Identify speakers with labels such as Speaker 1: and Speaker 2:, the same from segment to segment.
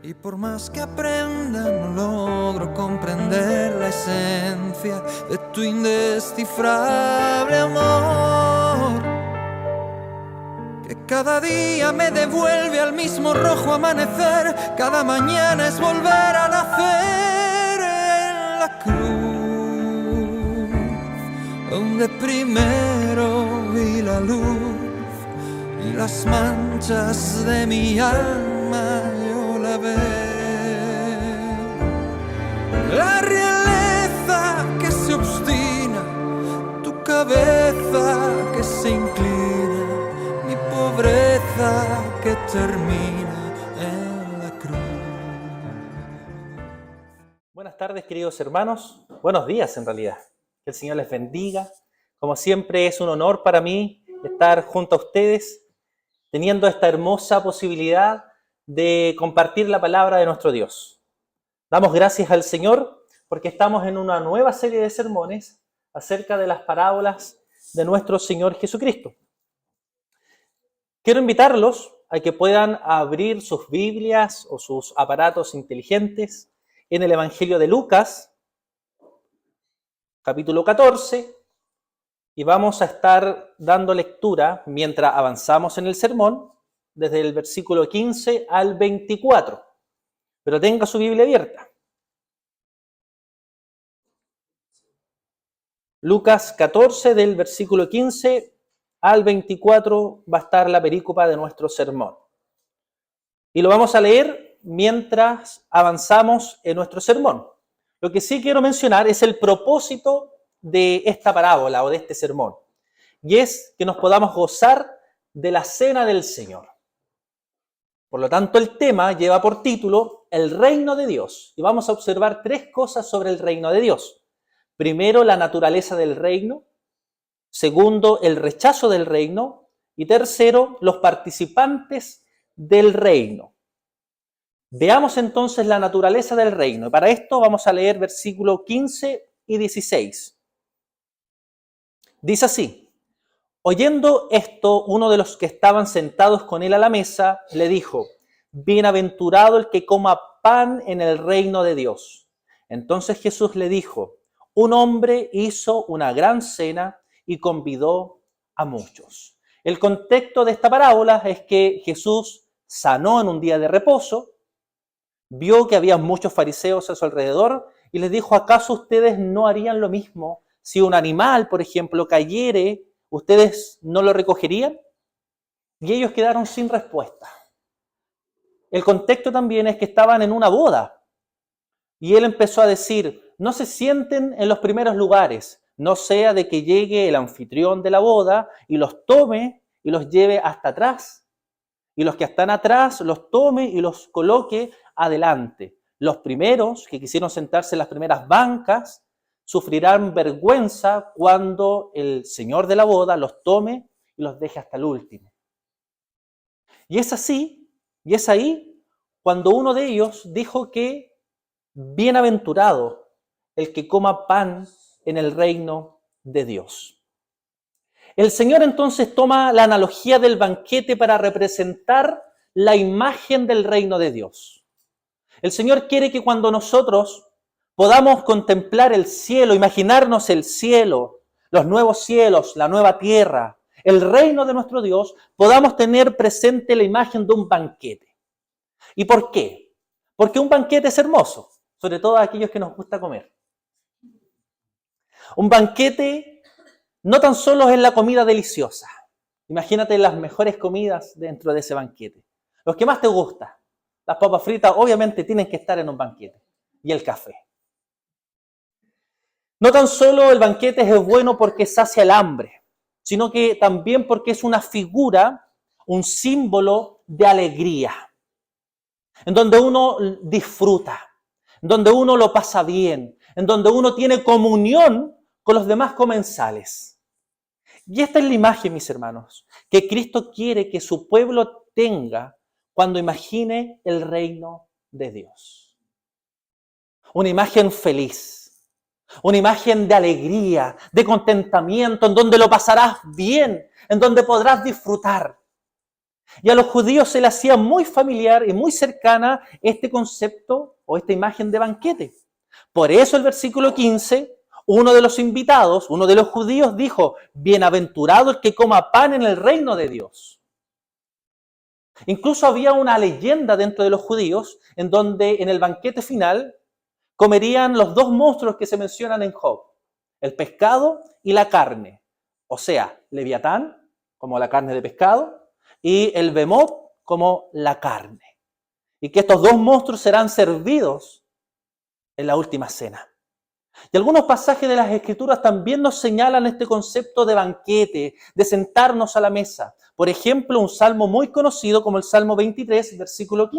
Speaker 1: Y por más que aprenda, no logro comprender la esencia de tu indescifrable amor, que cada día me devuelve al mismo rojo amanecer. Cada mañana es volver a nacer en la cruz, donde primero vi la luz y las manchas de mi alma yo la veo. La realeza que se obstina, tu cabeza que se inclina, mi pobreza que termina en la cruz.
Speaker 2: Buenas tardes, queridos hermanos. Buenos días, en realidad. Que el Señor les bendiga. Como siempre, es un honor para mí estar junto a ustedes, teniendo esta hermosa posibilidad de compartir la palabra de nuestro Dios. Damos gracias al Señor porque estamos en una nueva serie de sermones acerca de las parábolas de nuestro Señor Jesucristo. Quiero invitarlos a que puedan abrir sus Biblias o sus aparatos inteligentes en el Evangelio de Lucas, capítulo 14, y vamos a estar dando lectura mientras avanzamos en el sermón, desde el versículo 15 al 24. Pero tenga su Biblia abierta. Lucas 14, del versículo 15 al 24, va a estar la perícopa de nuestro sermón. Y lo vamos a leer mientras avanzamos en nuestro sermón. Lo que sí quiero mencionar es el propósito de esta parábola o de este sermón. Y es que nos podamos gozar de la cena del Señor. Por lo tanto, el tema lleva por título El reino de Dios. Y vamos a observar tres cosas sobre el reino de Dios. Primero, la naturaleza del reino. Segundo, el rechazo del reino. Y tercero, los participantes del reino. Veamos entonces la naturaleza del reino. Para esto vamos a leer versículos 15 y 16. Dice así: oyendo esto, uno de los que estaban sentados con él a la mesa le dijo: bienaventurado el que coma pan en el reino de Dios. Entonces Jesús le dijo: un hombre hizo una gran cena y convidó a muchos. El contexto de esta parábola es que Jesús sanó en un día de reposo, vio que había muchos fariseos a su alrededor y les dijo: ¿acaso ustedes no harían lo mismo? Si un animal, por ejemplo, cayere, ¿ustedes no lo recogerían? Y ellos quedaron sin respuesta. El contexto también es que estaban en una boda. Y él empezó a decir: no se sienten en los primeros lugares, no sea de que llegue el anfitrión de la boda y los tome y los lleve hasta atrás. Y los que están atrás los tome y los coloque adelante. Los primeros que quisieron sentarse en las primeras bancas sufrirán vergüenza cuando el señor de la boda los tome y los deje hasta el último. Y es así, y es ahí cuando uno de ellos dijo que bienaventurado el que coma pan en el reino de Dios. El Señor entonces toma la analogía del banquete para representar la imagen del reino de Dios. El Señor quiere que cuando nosotros podamos contemplar el cielo, imaginarnos el cielo, los nuevos cielos, la nueva tierra, el reino de nuestro Dios, podamos tener presente la imagen de un banquete. ¿Y por qué? Porque un banquete es hermoso, sobre todo a aquellos que nos gusta comer. Un banquete no tan solo es la comida deliciosa. Imagínate las mejores comidas dentro de ese banquete. Los que más te gustan. Las papas fritas obviamente tienen que estar en un banquete. Y el café. No tan solo el banquete es bueno porque sacia el hambre, sino que también porque es una figura, un símbolo de alegría, en donde uno disfruta, en donde uno lo pasa bien, en donde uno tiene comunión con los demás comensales. Y esta es la imagen, mis hermanos, que Cristo quiere que su pueblo tenga cuando imagine el reino de Dios. Una imagen feliz. Una imagen de alegría, de contentamiento, en donde lo pasarás bien, en donde podrás disfrutar. Y a los judíos se les hacía muy familiar y muy cercana este concepto o esta imagen de banquete. Por eso el versículo 15, uno de los invitados, uno de los judíos dijo, bienaventurado el que coma pan en el reino de Dios. Incluso había una leyenda dentro de los judíos en donde en el banquete final comerían los dos monstruos que se mencionan en Job, el pescado y la carne. O sea, Leviatán, como la carne de pescado, y el Behemoth, como la carne. Y que estos dos monstruos serán servidos en la última cena. Y algunos pasajes de las Escrituras también nos señalan este concepto de banquete, de sentarnos a la mesa. Por ejemplo, un salmo muy conocido como el Salmo 23, versículo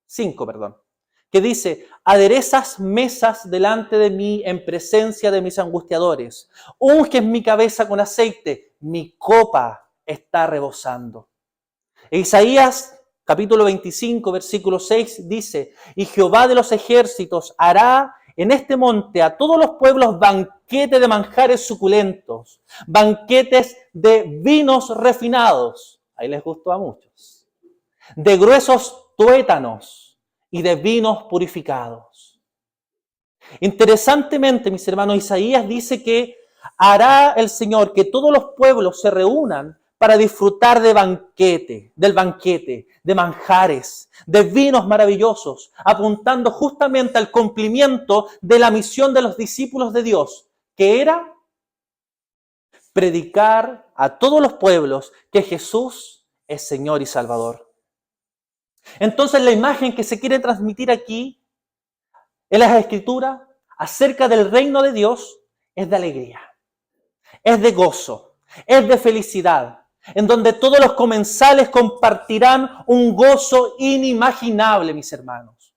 Speaker 2: 5, que dice, aderezas mesas delante de mí en presencia de mis angustiadores. Unges mi cabeza con aceite, mi copa está rebosando. Isaías capítulo 25, versículo 6 dice, y Jehová de los ejércitos hará en este monte a todos los pueblos banquete de manjares suculentos, banquetes de vinos refinados, ahí les gustó a muchos, de gruesos tuétanos y de vinos purificados. Interesantemente, mis hermanos, Isaías dice que hará el Señor que todos los pueblos se reúnan para disfrutar del banquete, de manjares, de vinos maravillosos, apuntando justamente al cumplimiento de la misión de los discípulos de Dios, que era predicar a todos los pueblos que Jesús es Señor y Salvador. Entonces, la imagen que se quiere transmitir aquí en las Escrituras acerca del reino de Dios es de alegría, es de gozo, es de felicidad, en donde todos los comensales compartirán un gozo inimaginable, mis hermanos.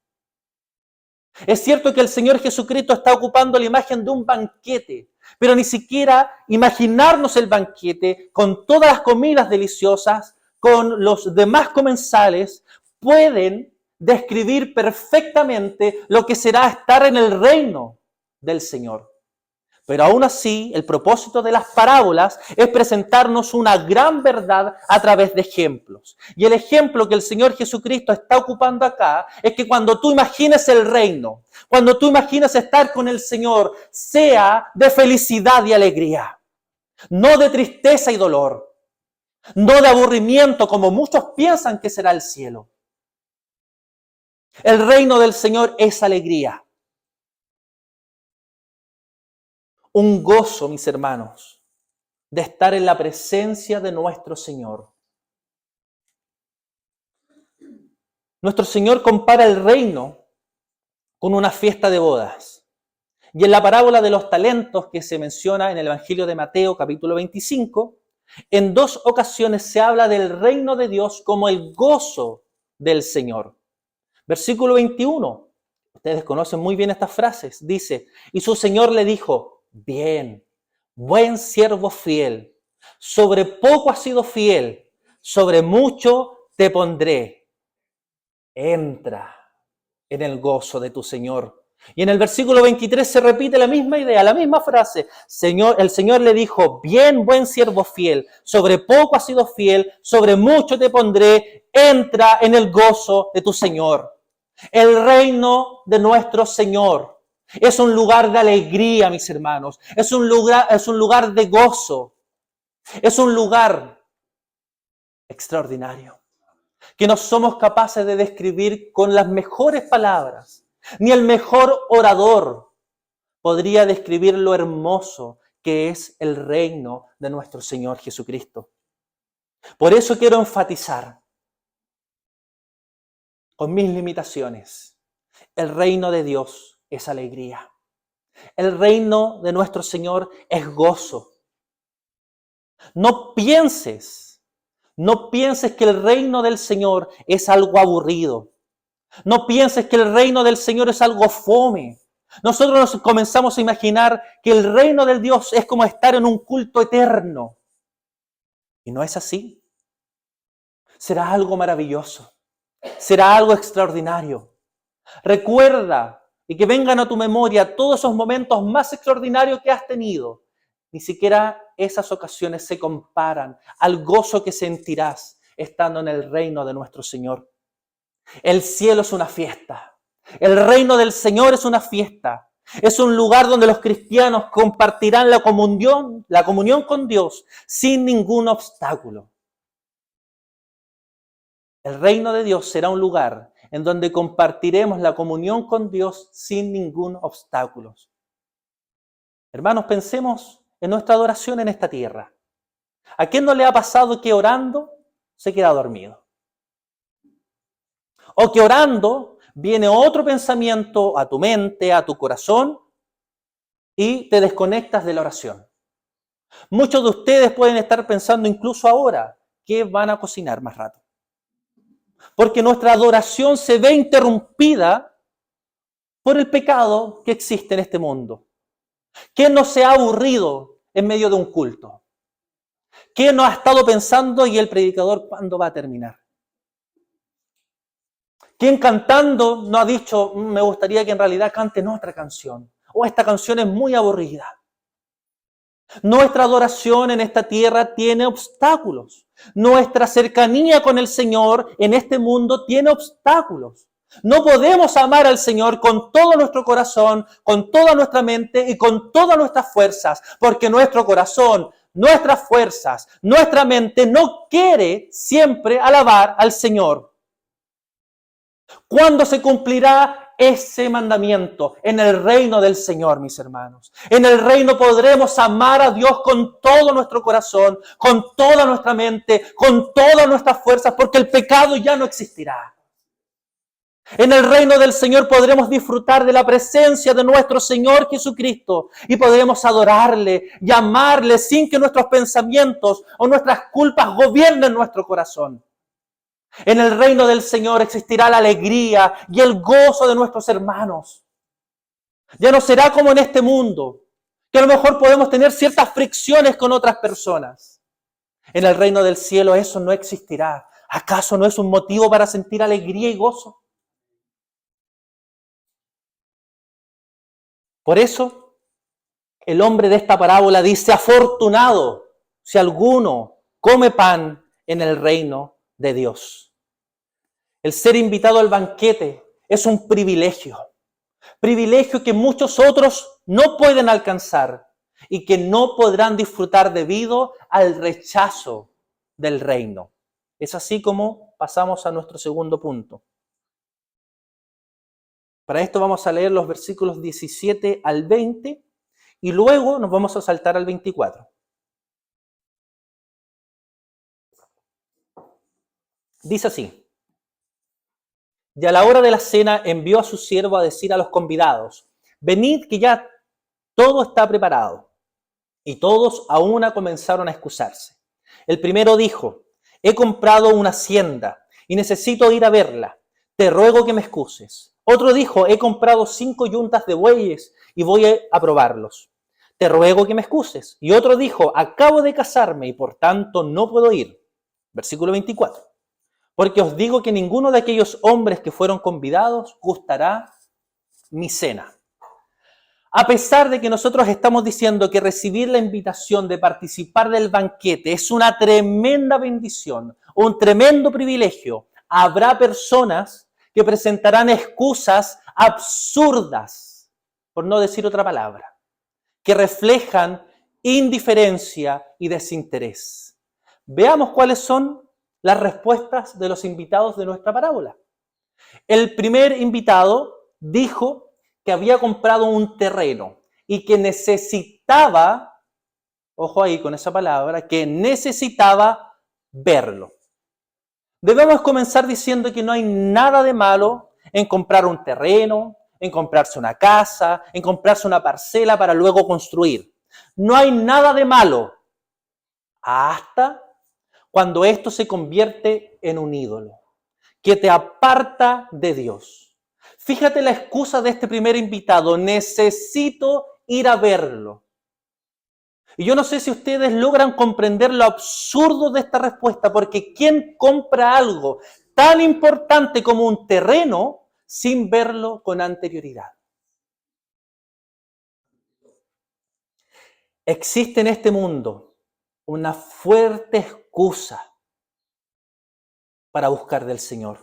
Speaker 2: Es cierto que el Señor Jesucristo está ocupando la imagen de un banquete, pero ni siquiera imaginarnos el banquete con todas las comidas deliciosas, con los demás comensales, pueden describir perfectamente lo que será estar en el reino del Señor. Pero aún así, el propósito de las parábolas es presentarnos una gran verdad a través de ejemplos. Y el ejemplo que el Señor Jesucristo está ocupando acá es que cuando tú imagines el reino, cuando tú imagines estar con el Señor, sea de felicidad y alegría, no de tristeza y dolor, no de aburrimiento como muchos piensan que será el cielo. El reino del Señor es alegría. Un gozo, mis hermanos, de estar en la presencia de nuestro Señor. Nuestro Señor compara el reino con una fiesta de bodas. Y en la parábola de los talentos que se menciona en el Evangelio de Mateo, capítulo 25, en dos ocasiones se habla del reino de Dios como el gozo del Señor. Versículo 21, ustedes conocen muy bien estas frases, dice, y su Señor le dijo, bien, buen siervo fiel, sobre poco has sido fiel, sobre mucho te pondré. Entra en el gozo de tu Señor. Y en el versículo 23 se repite la misma idea, la misma frase. El Señor le dijo, bien, buen siervo fiel, sobre poco has sido fiel, sobre mucho te pondré, entra en el gozo de tu Señor. El reino de nuestro Señor es un lugar de alegría, mis hermanos. Es un lugar de gozo. Es un lugar extraordinario que no somos capaces de describir con las mejores palabras. Ni el mejor orador podría describir lo hermoso que es el reino de nuestro Señor Jesucristo. Por eso quiero enfatizar con mis limitaciones. El reino de Dios es alegría. El reino de nuestro Señor es gozo. No pienses que el reino del Señor es algo aburrido. No pienses que el reino del Señor es algo fome. Nosotros nos comenzamos a imaginar que el reino de Dios es como estar en un culto eterno. Y no es así. Será algo maravilloso. Será algo extraordinario. Recuerda y que vengan a tu memoria todos esos momentos más extraordinarios que has tenido. Ni siquiera esas ocasiones se comparan al gozo que sentirás estando en el reino de nuestro Señor. El cielo es una fiesta. El reino del Señor es una fiesta. Es un lugar donde los cristianos compartirán la comunión con Dios sin ningún obstáculo. El reino de Dios será un lugar en donde compartiremos la comunión con Dios sin ningún obstáculo. Hermanos, pensemos en nuestra adoración en esta tierra. ¿A quién no le ha pasado que orando se queda dormido? O que orando viene otro pensamiento a tu mente, a tu corazón, y te desconectas de la oración. Muchos de ustedes pueden estar pensando incluso ahora que van a cocinar más rato. Porque nuestra adoración se ve interrumpida por el pecado que existe en este mundo. ¿Quién no se ha aburrido en medio de un culto? ¿Quién no ha estado pensando y el predicador cuándo va a terminar? ¿Quién cantando no ha dicho, me gustaría que en realidad canten otra canción? O esta canción es muy aburrida. Nuestra adoración en esta tierra tiene obstáculos. Nuestra cercanía con el Señor en este mundo tiene obstáculos. No podemos amar al Señor con todo nuestro corazón, con toda nuestra mente y con todas nuestras fuerzas, porque nuestro corazón, nuestras fuerzas, nuestra mente no quiere siempre alabar al Señor. ¿Cuándo se cumplirá ese mandamiento? En el reino del Señor, mis hermanos. En el reino podremos amar a Dios con todo nuestro corazón, con toda nuestra mente, con todas nuestras fuerzas, porque el pecado ya no existirá. En el reino del Señor podremos disfrutar de la presencia de nuestro Señor Jesucristo y podremos adorarle y amarle sin que nuestros pensamientos o nuestras culpas gobiernen nuestro corazón. En el reino del Señor existirá la alegría y el gozo de nuestros hermanos. Ya no será como en este mundo, que a lo mejor podemos tener ciertas fricciones con otras personas. En el reino del cielo eso no existirá. ¿Acaso no es un motivo para sentir alegría y gozo? Por eso, el hombre de esta parábola dice, afortunado si alguno come pan en el reino de Dios. El ser invitado al banquete es un privilegio que muchos otros no pueden alcanzar y que no podrán disfrutar debido al rechazo del reino. Es así como pasamos a nuestro segundo punto. Para esto vamos a leer los versículos 17 al 20 y luego nos vamos a saltar al 24. Dice así. Y a la hora de la cena envió a su siervo a decir a los convidados, venid que ya todo está preparado. Y todos a una comenzaron a excusarse. El primero dijo, he comprado una hacienda y necesito ir a verla. Te ruego que me excuses. Otro dijo, he comprado 5 yuntas de bueyes y voy a probarlos. Te ruego que me excuses. Y otro dijo, acabo de casarme y por tanto no puedo ir. Versículo 24. Porque os digo que ninguno de aquellos hombres que fueron convidados gustará mi cena. A pesar de que nosotros estamos diciendo que recibir la invitación de participar del banquete es una tremenda bendición, un tremendo privilegio, habrá personas que presentarán excusas absurdas, por no decir otra palabra, que reflejan indiferencia y desinterés. Veamos cuáles son las respuestas de los invitados de nuestra parábola. El primer invitado dijo que había comprado un terreno y que necesitaba, ojo ahí con esa palabra, que necesitaba verlo. Debemos comenzar diciendo que no hay nada de malo en comprar un terreno, en comprarse una casa, en comprarse una parcela para luego construir. No hay nada de malo hasta cuando esto se convierte en un ídolo, que te aparta de Dios. Fíjate la excusa de este primer invitado, necesito ir a verlo. Y yo no sé si ustedes logran comprender lo absurdo de esta respuesta, porque ¿quién compra algo tan importante como un terreno sin verlo con anterioridad? Existe en este mundo una fuerte excusa para buscar del Señor.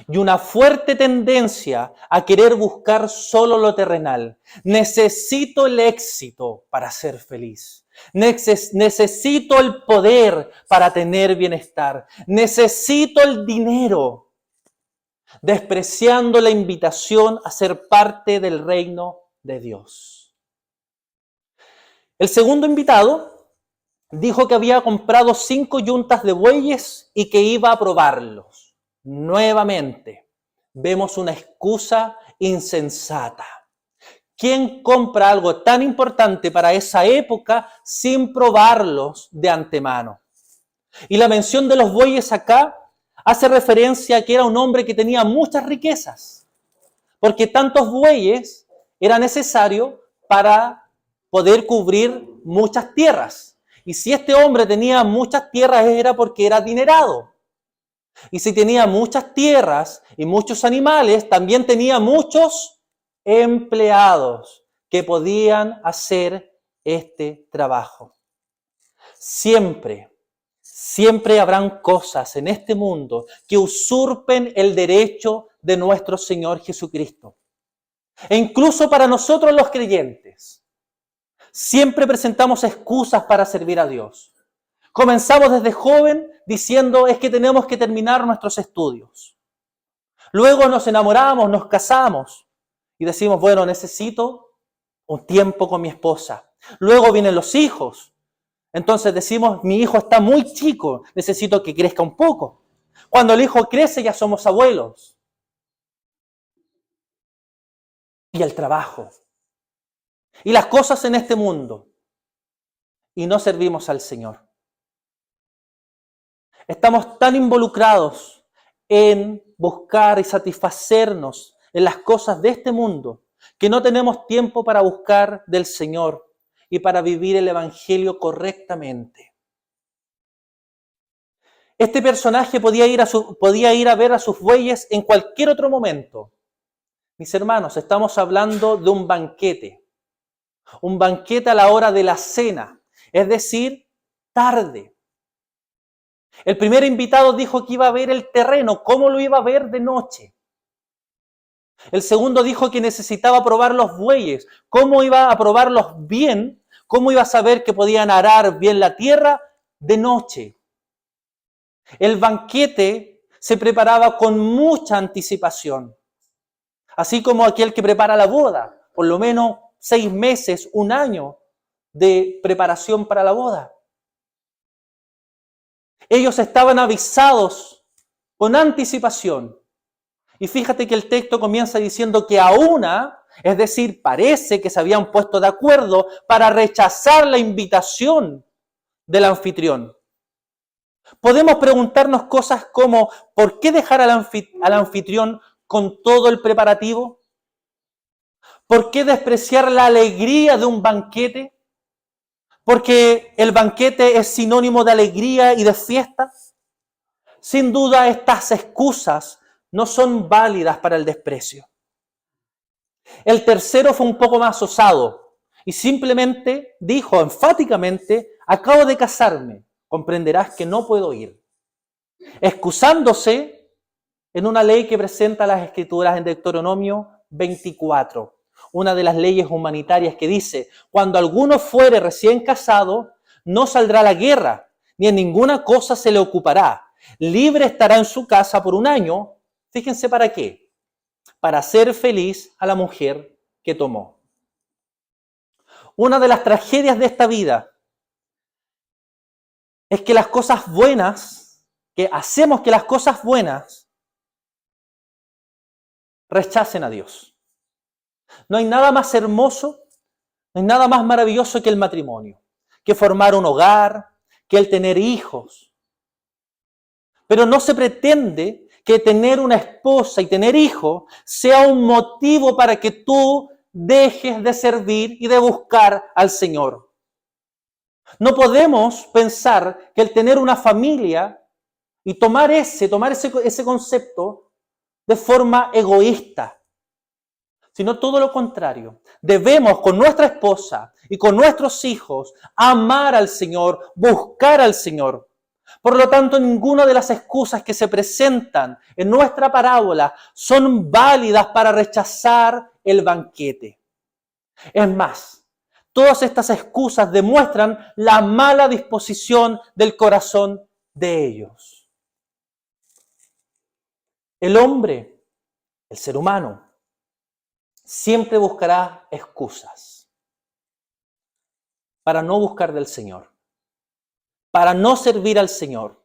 Speaker 2: Y una fuerte tendencia a querer buscar solo lo terrenal. Necesito el éxito para ser feliz. Necesito el poder para tener bienestar. Necesito el dinero, despreciando la invitación a ser parte del reino de Dios. El segundo invitado dijo que había comprado 5 yuntas de bueyes y que iba a probarlos. Nuevamente, vemos una excusa insensata. ¿Quién compra algo tan importante para esa época sin probarlos de antemano? Y la mención de los bueyes acá hace referencia a que era un hombre que tenía muchas riquezas, porque tantos bueyes era necesario para poder cubrir muchas tierras. Y si este hombre tenía muchas tierras era porque era adinerado. Y si tenía muchas tierras y muchos animales, también tenía muchos empleados que podían hacer este trabajo. Siempre habrán cosas en este mundo que usurpen el derecho de nuestro Señor Jesucristo. E incluso para nosotros los creyentes, siempre presentamos excusas para servir a Dios. Comenzamos desde joven diciendo es que tenemos que terminar nuestros estudios. Luego nos enamoramos, nos casamos y decimos, bueno, necesito un tiempo con mi esposa. Luego vienen los hijos. Entonces decimos, mi hijo está muy chico, necesito que crezca un poco. Cuando el hijo crece ya somos abuelos. Y el trabajo. Y las cosas en este mundo. Y no servimos al Señor. Estamos tan involucrados en buscar y satisfacernos en las cosas de este mundo que no tenemos tiempo para buscar del Señor y para vivir el Evangelio correctamente. Este personaje podía ir a ver a sus bueyes en cualquier otro momento. Mis hermanos, estamos hablando de un banquete a la hora de la cena, es decir, tarde. El primer invitado dijo que iba a ver el terreno, ¿cómo lo iba a ver de noche? El segundo dijo que necesitaba probar los bueyes, ¿cómo iba a probarlos bien? ¿Cómo iba a saber que podían arar bien la tierra? De noche. El banquete se preparaba con mucha anticipación, así como aquel que prepara la boda, por lo menos 6 meses, 1 año de preparación para la boda. Ellos estaban avisados con anticipación. Y fíjate que el texto comienza diciendo que a una, es decir, parece que se habían puesto de acuerdo para rechazar la invitación del anfitrión. Podemos preguntarnos cosas como, ¿por qué dejar al anfitrión con todo el preparativo? ¿Por qué despreciar la alegría de un banquete? Porque el banquete es sinónimo de alegría y de fiesta. Sin duda, estas excusas no son válidas para el desprecio. El tercero fue un poco más osado y simplemente dijo enfáticamente, acabo de casarme, comprenderás que no puedo ir. Excusándose en una ley que presenta las Escrituras en Deuteronomio 24. Una de las leyes humanitarias que dice, cuando alguno fuere recién casado, no saldrá a la guerra, ni en ninguna cosa se le ocupará. Libre estará en su casa por 1 año. Fíjense para qué. Para hacer feliz a la mujer que tomó. Una de las tragedias de esta vida es que las cosas buenas, que hacemos que las cosas buenas rechacen a Dios. No hay nada más hermoso, no hay nada más maravilloso que el matrimonio, que formar un hogar, que el tener hijos. Pero no se pretende que tener una esposa y tener hijos sea un motivo para que tú dejes de servir y de buscar al Señor. No podemos pensar que el tener una familia y tomar ese concepto de forma egoísta, sino todo lo contrario. Debemos con nuestra esposa y con nuestros hijos amar al Señor, buscar al Señor. Por lo tanto, ninguna de las excusas que se presentan en nuestra parábola son válidas para rechazar el banquete. Es más, todas estas excusas demuestran la mala disposición del corazón de ellos. El hombre, el ser humano, siempre buscará excusas para no buscar del Señor, para no servir al Señor.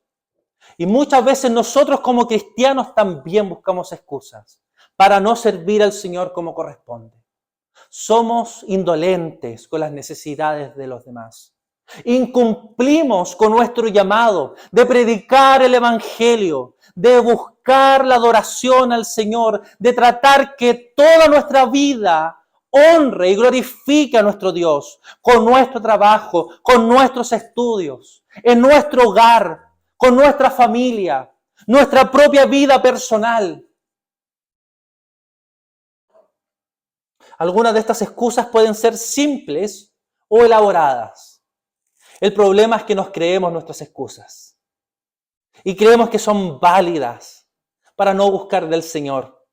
Speaker 2: Y muchas veces nosotros como cristianos también buscamos excusas para no servir al Señor como corresponde. Somos indolentes con las necesidades de los demás. Incumplimos con nuestro llamado de predicar el Evangelio, de buscar la adoración al Señor, de tratar que toda nuestra vida honre y glorifique a nuestro Dios con nuestro trabajo, con nuestros estudios, en nuestro hogar, con nuestra familia, nuestra propia vida personal. Algunas de estas excusas pueden ser simples o elaboradas. El problema es que nos creemos nuestras excusas y creemos que son válidas para no buscar del Señor.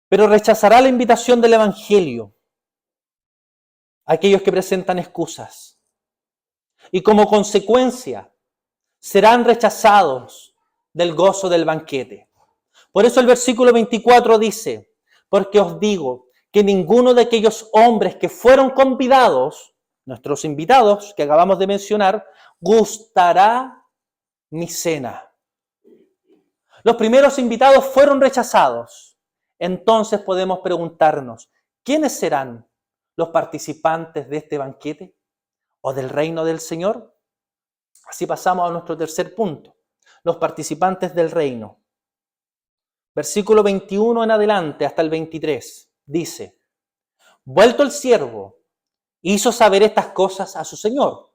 Speaker 2: Pero rechazará la invitación del Evangelio aquellos que presentan excusas y como consecuencia serán rechazados del gozo del banquete. Por eso el versículo 24 dice, porque os digo que ninguno de aquellos hombres que fueron convidados, nuestros invitados que acabamos de mencionar, gustará mi cena. Los primeros invitados fueron rechazados. Entonces podemos preguntarnos, ¿quiénes serán los participantes de este banquete o del reino del Señor? Así pasamos a nuestro tercer punto, los participantes del reino. Versículo 21 en adelante hasta el 23 dice, vuelto el siervo, hizo saber estas cosas a su señor.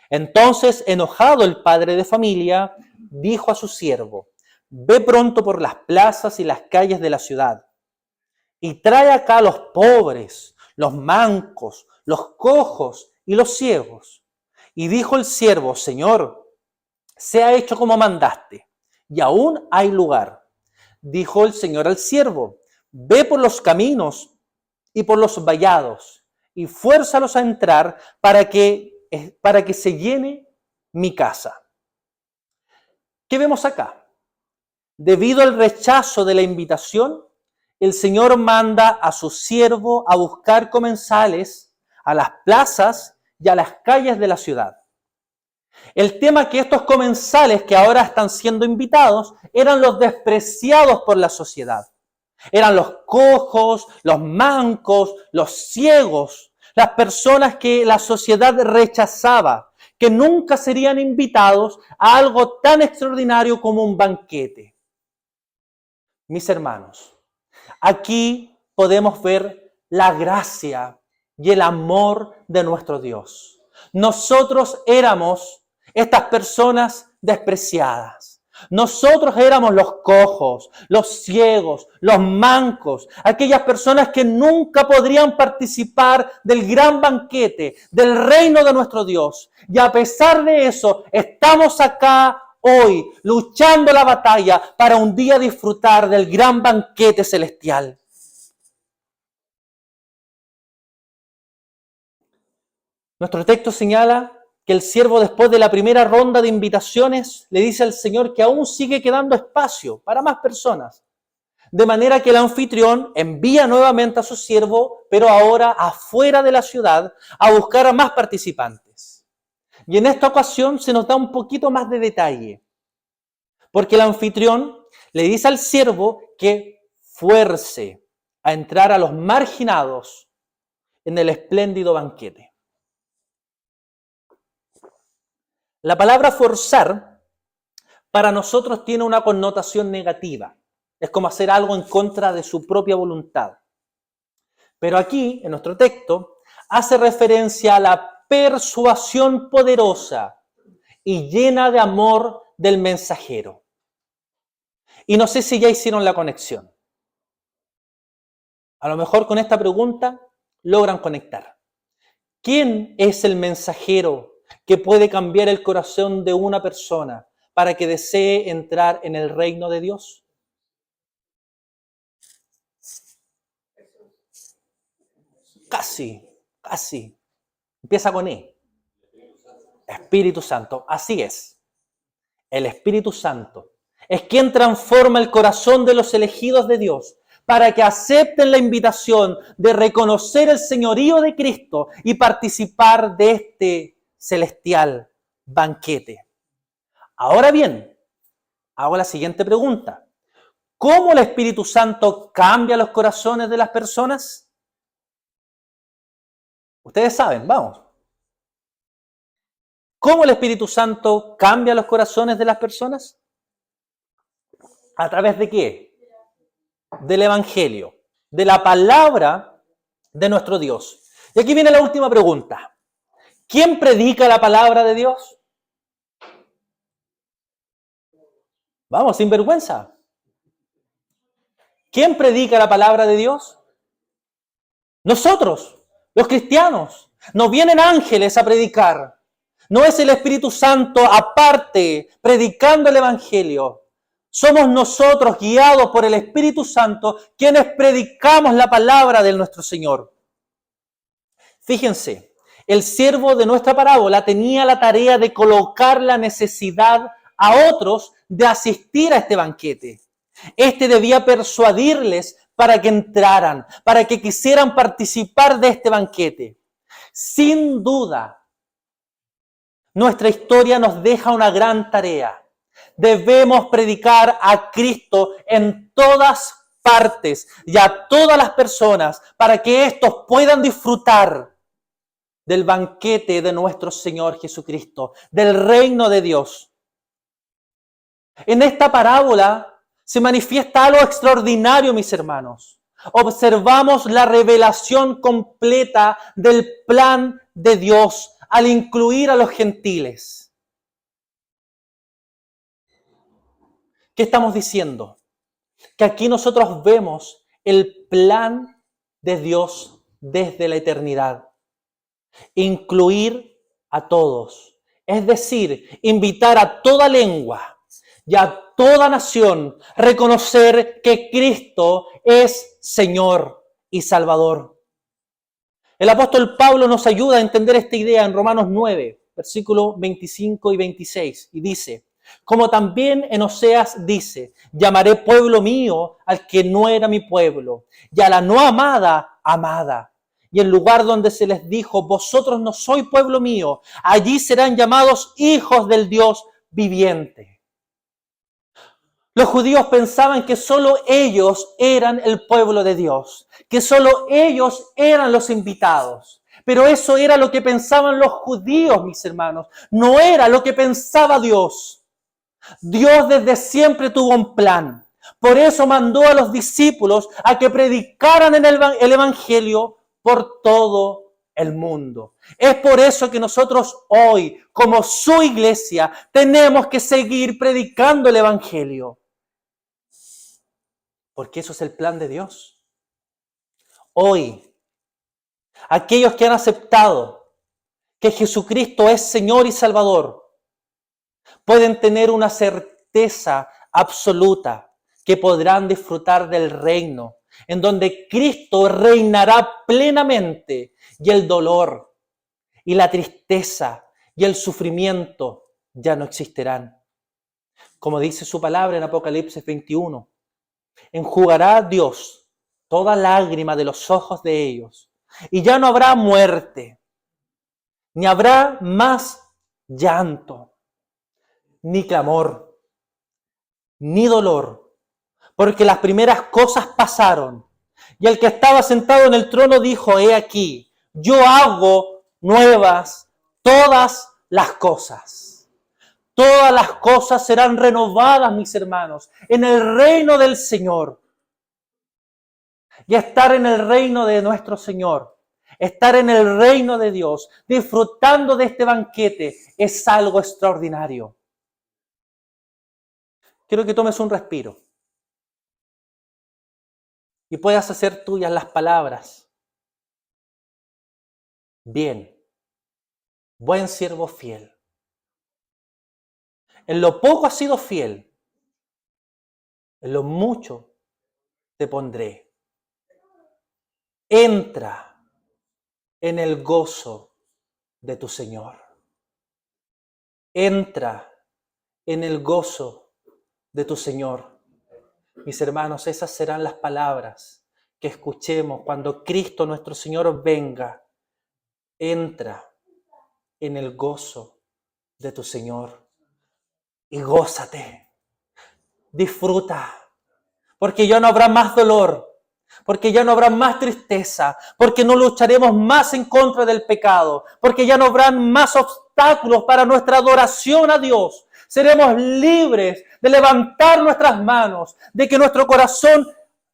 Speaker 2: Entonces, enojado el padre de familia, dijo a su siervo, ve pronto por las plazas y las calles de la ciudad y trae acá a los pobres, los mancos, los cojos y los ciegos. Y dijo el siervo, Señor, se ha hecho como mandaste y aún hay lugar. Dijo el Señor al siervo, ve por los caminos y por los vallados y fuérzalos a entrar para que se llene mi casa. ¿Qué vemos acá? Debido al rechazo de la invitación, el Señor manda a su siervo a buscar comensales a las plazas y a las calles de la ciudad. El tema que estos comensales que ahora están siendo invitados eran los despreciados por la sociedad. Eran los cojos, los mancos, los ciegos, las personas que la sociedad rechazaba, que nunca serían invitados a algo tan extraordinario como un banquete. Mis hermanos, aquí podemos ver la gracia y el amor de nuestro Dios. Nosotros éramos estas personas despreciadas. Nosotros éramos los cojos, los ciegos, los mancos, aquellas personas que nunca podrían participar del gran banquete, del reino de nuestro Dios. Y a pesar de eso, estamos acá hoy luchando la batalla para un día disfrutar del gran banquete celestial. Nuestro texto señala que el siervo, después de la primera ronda de invitaciones, le dice al Señor que aún sigue quedando espacio para más personas. De manera que el anfitrión envía nuevamente a su siervo, pero ahora afuera de la ciudad, a buscar a más participantes. Y en esta ocasión se nos da un poquito más de detalle, porque el anfitrión le dice al siervo que fuerce a entrar a los marginados en el espléndido banquete. La palabra forzar para nosotros tiene una connotación negativa. Es como hacer algo en contra de su propia voluntad. Pero aquí, en nuestro texto, hace referencia a la persuasión poderosa y llena de amor del mensajero. Y no sé si ya hicieron la conexión. A lo mejor con esta pregunta logran conectar. ¿Quién es el mensajero que puede cambiar el corazón de una persona para que desee entrar en el reino de Dios? Casi. Empieza con E. Espíritu Santo. Así es. El Espíritu Santo es quien transforma el corazón de los elegidos de Dios para que acepten la invitación de reconocer el señorío de Cristo y participar de este celestial banquete. Ahora bien, hago la siguiente pregunta. ¿Cómo el Espíritu Santo cambia los corazones de las personas? Ustedes saben, vamos. ¿Cómo el Espíritu Santo cambia los corazones de las personas? ¿A través de qué? Del Evangelio, de la palabra de nuestro Dios. Y aquí viene la última pregunta. ¿Quién predica la palabra de Dios? Vamos, sin vergüenza. ¿Quién predica la palabra de Dios? Nosotros, los cristianos. No vienen ángeles a predicar. No es el Espíritu Santo aparte predicando el Evangelio. Somos nosotros, guiados por el Espíritu Santo, quienes predicamos la palabra de nuestro Señor. Fíjense, el siervo de nuestra parábola tenía la tarea de colocar la necesidad a otros de asistir a este banquete. Este debía persuadirles para que entraran, para que quisieran participar de este banquete. Sin duda, nuestra historia nos deja una gran tarea. Debemos predicar a Cristo en todas partes y a todas las personas para que éstos puedan disfrutar del banquete de nuestro Señor Jesucristo, del reino de Dios. En esta parábola se manifiesta algo extraordinario, mis hermanos. Observamos la revelación completa del plan de Dios al incluir a los gentiles. ¿Qué estamos diciendo? Que aquí nosotros vemos el plan de Dios desde la eternidad. Incluir a todos, es decir, invitar a toda lengua y a toda nación a reconocer que Cristo es Señor y Salvador. El apóstol Pablo nos ayuda a entender esta idea en Romanos 9, versículos 25 y 26, y dice: como también en Oseas dice, llamaré pueblo mío al que no era mi pueblo, y a la no amada, amada. Y el lugar donde se les dijo, vosotros no sois pueblo mío, allí serán llamados hijos del Dios viviente. Los judíos pensaban que solo ellos eran el pueblo de Dios, que solo ellos eran los invitados. Pero eso era lo que pensaban los judíos, mis hermanos. No era lo que pensaba Dios. Dios desde siempre tuvo un plan. Por eso mandó a los discípulos a que predicaran en el Evangelio por todo el mundo. Es por eso que nosotros hoy, como su iglesia, tenemos que seguir predicando el Evangelio. Porque eso es el plan de Dios. Hoy, aquellos que han aceptado que Jesucristo es Señor y Salvador, pueden tener una certeza absoluta que podrán disfrutar del reino, en donde Cristo reinará plenamente y el dolor y la tristeza y el sufrimiento ya no existirán. Como dice su palabra en Apocalipsis 21, enjugará Dios toda lágrima de los ojos de ellos, y ya no habrá muerte, ni habrá más llanto, ni clamor, ni dolor, porque las primeras cosas pasaron. Y el que estaba sentado en el trono dijo, he aquí, yo hago nuevas todas las cosas. Todas las cosas serán renovadas, mis hermanos, en el reino del Señor. Y estar en el reino de nuestro Señor, estar en el reino de Dios, disfrutando de este banquete, es algo extraordinario. Quiero que tomes un respiro y puedas hacer tuyas las palabras. Bien, buen siervo fiel. En lo poco has sido fiel, en lo mucho te pondré. Entra en el gozo de tu Señor. Entra en el gozo de tu Señor. Mis hermanos, esas serán las palabras que escuchemos cuando Cristo nuestro Señor venga. Entra en el gozo de tu Señor y gózate. Disfruta, porque ya no habrá más dolor, porque ya no habrá más tristeza, porque no lucharemos más en contra del pecado, porque ya no habrán más obstáculos para nuestra adoración a Dios. Seremos libres de levantar nuestras manos, de que nuestro corazón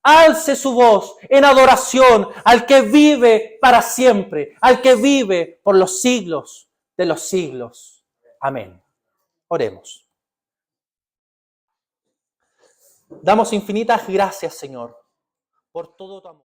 Speaker 2: alce su voz en adoración al que vive para siempre, al que vive por los siglos de los siglos. Amén. Oremos. Damos infinitas gracias, Señor, por todo tu amor.